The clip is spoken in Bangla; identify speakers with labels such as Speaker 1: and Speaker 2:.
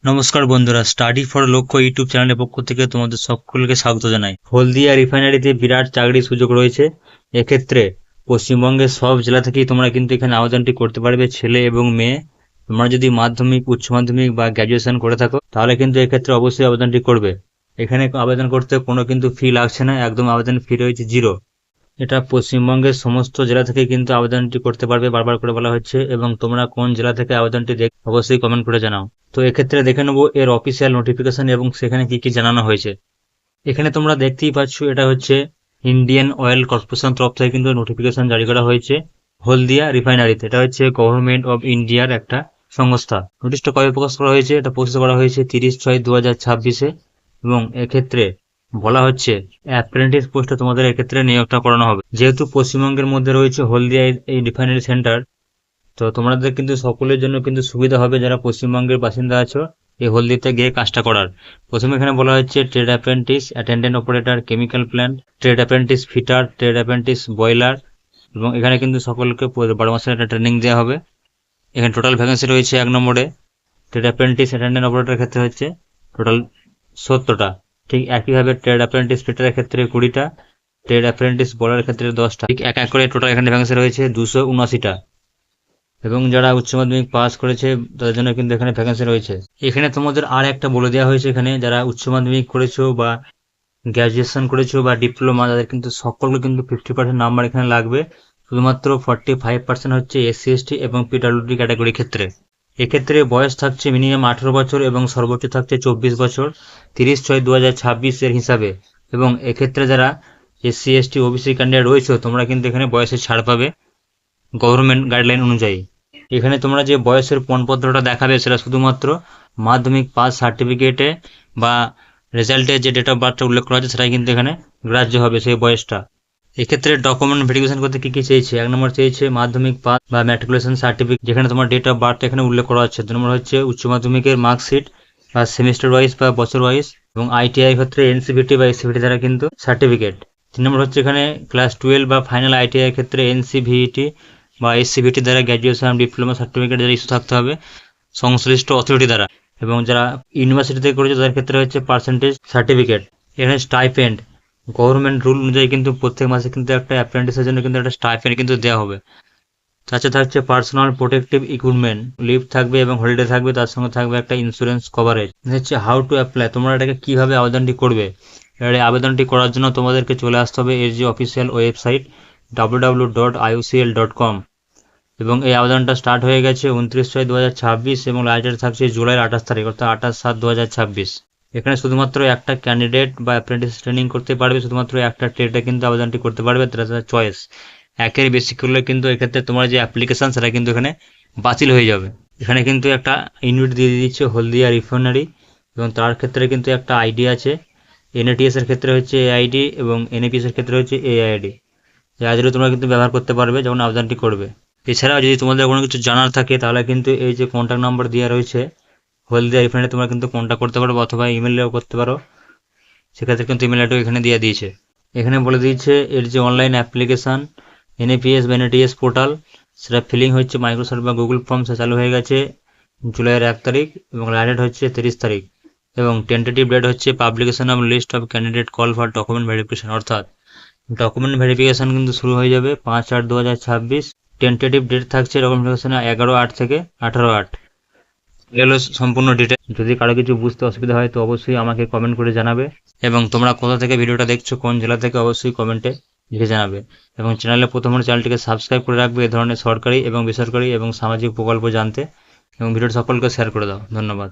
Speaker 1: নমস্কার বন্ধুরা, স্টাডি ফর লক্ষ্য ইউটিউব চ্যানেলের পক্ষ থেকে তোমাদের সকলকে স্বাগত জানাই। হলদিয়া রিফাইনারিতে বিরাট চাকরির সুযোগ রয়েছে। এক্ষেত্রে পশ্চিমবঙ্গের সব জেলা থেকেই তোমরা কিন্তু এখানে আবেদনটি করতে পারবে, ছেলে এবং মেয়ে। তোমরা যদি মাধ্যমিক, উচ্চ মাধ্যমিক বা গ্র্যাজুয়েশন করে থাকো তাহলে কিন্তু এক্ষেত্রে অবশ্যই আবেদনটি করবে। এখানে আবেদন করতে কোনো কিন্তু ফি লাগছে না, একদম আবেদন ফি রয়েছে জিরো। এটা পশ্চিমবঙ্গের সমস্ত জেলা থেকে কিন্তু আবেদনটি করতে পারবে, বারবার করে বলা হচ্ছে। এবং তোমরা কোন জেলা থেকে আবেদনটি অবশ্যই কমেন্ট করে জানাও। তো এক্ষেত্রে দেখে নেবো এর অফিসিয়াল নোটিফিকেশন এবং সেখানে কি কি জানানো হয়েছে। এখানে তোমরা দেখতেই পাচ্ছ, এটা হচ্ছে ইন্ডিয়ান অয়েল কর্পোরেশন তরফ থেকে কিন্তু নোটিফিকেশন জারি করা হয়েছে হলদিয়া রিফাইনারিতে। এটা হচ্ছে গভর্নমেন্ট অফ ইন্ডিয়ার একটা সংস্থা। নোটিশটা কবে প্রকাশ করা হয়েছে? এটা প্রকাশ করা হয়েছে 30/6/2026-এ। এবং এক্ষেত্রে বলা হচ্ছে অ্যাপ্রেন্টিস পোস্টে তোমাদের এক্ষেত্রে নিয়োগটা করানো হবে। যেহেতু পশ্চিমবঙ্গের মধ্যে রয়েছে হলদিয়া এই রিফাইনারি সেন্টার, তো তোমাদের কিন্তু সকলের জন্য কিন্তু সুবিধা হবে যারা পশ্চিমবঙ্গের বাসিন্দা আছো এই হলদিতে গিয়ে কাজটা করার। প্রথমে এখানে বলা হচ্ছে trade apprentice, attendant operator, chemical plant, trade apprentice fitter, trade apprentice boiler. এবং এখানে কিন্তু সকলকে 12 মাসের একটা ট্রেনিং দেওয়া হবে। এখানে টোটাল ভ্যাকেন্সি রয়েছে 1 নম্বরে ট্রেড অ্যাপ্রেন্টিস অ্যাটেন্ডেন্ট অপারেটরের ক্ষেত্রে হচ্ছে টোটাল 70টা। ঠিক একইভাবে ট্রেড অ্যাপ্রেন্টিস ফিটারের ক্ষেত্রে 20টা, ট্রেড অ্যাপ্রেন্টিস বয়লারের ক্ষেত্রে 10টা। ঠিক এক এক করে টোটাল এখানে ভ্যাকেন্সি রয়েছে 279টা। এবং যারা উচ্চ মাধ্যমিক পাস করেছে তাদের জন্য কিন্তু এখানে ভ্যাকেন্সি রয়েছে। এখানে তোমাদের আর একটা বলে দেওয়া হয়েছে, এখানে যারা উচ্চ মাধ্যমিক করেছো বা গ্র্যাজুয়েশন করেছো বা ডিপ্লোমা, তাদের কিন্তু সকলকে কিন্তু 50% নাম্বার এখানে লাগবে। শুধুমাত্র 45% হচ্ছে SC ST এবং PWD ক্যাটাগরি ক্ষেত্রে। এক্ষেত্রে বয়স থাকছে মিনিমাম 18 বছর এবং সর্বোচ্চ থাকছে 24 বছর 30/6/2026 হিসাবে। এবং এক্ষেত্রে যারা SC ST OBC ক্যান্ডিডেট রয়েছে তোমরা কিন্তু এখানে বয়সে ছাড় পাবে গভর্নমেন্ট গাইডলাইন অনুযায়ী। এখানে তোমরা যে বয়সের প্রমাণপত্রটা দেখাবে সেটা শুধুমাত্র মাধ্যমিক পাস সার্টিফিকেটে বা রেজাল্টে যে ডেট অফ বার্থটা উল্লেখ করা আছে সেটাই কিন্তু এখানে গ্রাহ্য হবে, সেই বয়সটা। এক্ষেত্রে ডকুমেন্ট ভেরিফিকেশন করতে কি কি চেয়েছে? 1 নম্বর চেয়েছে মাধ্যমিক পাস বা ম্যাট্রিকুলেশন সার্টিফিকেট, যেখানে তোমার ডেট অফ বার্থ এখানে উল্লেখ করা আছে। 2 নম্বর হচ্ছে উচ্চ মাধ্যমিকের মার্কশিট বা সেমিস্টার ওয়াইজ বা বছর ওয়াইজ। এবং ITI ক্ষেত্রে NCVT বা SCVT দ্বারা কিন্তু সার্টিফিকেট। 3 নম্বর হচ্ছে এখানে ক্লাস 12 বা ফাইনাল ITI ক্ষেত্রে NCVT বা SCVT দ্বারা গ্র্যাজুয়েশন ডিপ্লোমা সার্টিফিকেট যারা ইস্যু থাকতে হবে সংশ্লিষ্ট অথরিটি দ্বারা। এবং যারা ইউনিভার্সিটি থেকে করেছে তাদের ক্ষেত্রে হচ্ছে পার্সেন্টেজ সার্টিফিকেট। এখানে স্টাইপেন্ড গভর্নমেন্ট রুল অনুযায়ী কিন্তু প্রত্যেক মাসে কিন্তু একটা অ্যাপ্রেন্টিসের জন্য কিন্তু একটা স্টাইপেন্ড কিন্তু দেওয়া হবে। তাছাড়া থাকছে পার্সোনাল প্রোটেক্টিভ ইকুইপমেন্ট, লিভ থাকবে এবং হলিডে থাকবে, তার সঙ্গে থাকবে একটা ইন্স্যুরেন্স কভারেজ। হচ্ছে হাউ টু অ্যাপ্লাই, তোমরা এটাকে কিভাবে আবেদনটি করবে। এবারে আবেদনটি করার জন্য তোমাদেরকে চলে আসতে হবে এর যে অফিসিয়াল ওয়েবসাইট www.iucl.com। এবং এই আবেদনটা স্টার্ট হয়ে গেছে 29/6/2026 এবং লাস্ট ডেট থাকছে জুলাই 28 তারিখ, অর্থাৎ 28/7/2026। এখানে শুধুমাত্র একটা ক্যান্ডিডেট বা অ্যাপ্রেন্টিস ট্রেনিং করতে পারবে, শুধুমাত্র একটা ট্রেডে কিন্তু আবেদনটি করতে পারবে, তার চয়েস। একের বেশি করলে কিন্তু এক্ষেত্রে তোমার যে অ্যাপ্লিকেশন সেটা কিন্তু এখানে বাতিল হয়ে যাবে। এখানে কিন্তু একটা ইউনিট দিয়ে দিচ্ছে হলদিয়া রিফাইনারি এবং তার ক্ষেত্রে কিন্তু একটা আইডি আছে। NATS এর ক্ষেত্রে হচ্ছে AID এবং NAPS এর ক্ষেত্রে হচ্ছে AID। এই আইডিটা তোমরা কিন্তু ব্যবহার করতে পারবে যখন আবেদনটি করবে। এছাড়াও যদি তোমাদের কোনো কিছু জানার থাকে তাহলে কিন্তু এই যে কন্ট্যাক্ট নাম্বার দেওয়া রয়েছে হলদিয়া রিফাইনারি, তোমরা কিন্তু কন্ট্যাক্ট করতে পারো অথবা ইমেলেও করতে পারো। সেক্ষেত্রে কিন্তু ইমেল আইডিও এখানে দিয়ে দিয়েছে। এখানে বলে দিয়েছে এর যে অনলাইন অ্যাপ্লিকেশান NAPS বা NATS পোর্টাল, সেটা ফিলিং হচ্ছে মাইক্রোসফট বা গুগল ফর্ম, সে চালু হয়ে গেছে জুলাইয়ের 1 তারিখ এবং লাস্ট ডেট হচ্ছে 30 তারিখ। এবং টেন্টেটিভ ডেট হচ্ছে publication of list of candidate call for document verification, অর্থাৎ ডকুমেন্ট ভেরিফিকেশন কিন্তু শুরু হয়ে যাবে 5/8/2026। টেন্টেটিভ ডেট থাকছে ডকুমেন্ট ভেরিফিকেশনে 11/8 থেকে 18/8। এগুলো সম্পূর্ণ ডিটেল। যদি কারো কিছু বুঝতে অসুবিধা হয় তো অবশ্যই আমাকে কমেন্ট করে জানাবে। এবং তোমরা কোথা থেকে ভিডিওটা দেখছো, কোন জেলা থেকে, অবশ্যই কমেন্টে লিখে জানাবে। এবং চ্যানেলে প্রথমে চ্যানেলটিকে সাবস্ক্রাইব করে রাখবে এ ধরনের সরকারি এবং বেসরকারি এবং সামাজিক প্রকল্প জানতে। এবং ভিডিওটা সকলকে শেয়ার করে দাও। ধন্যবাদ।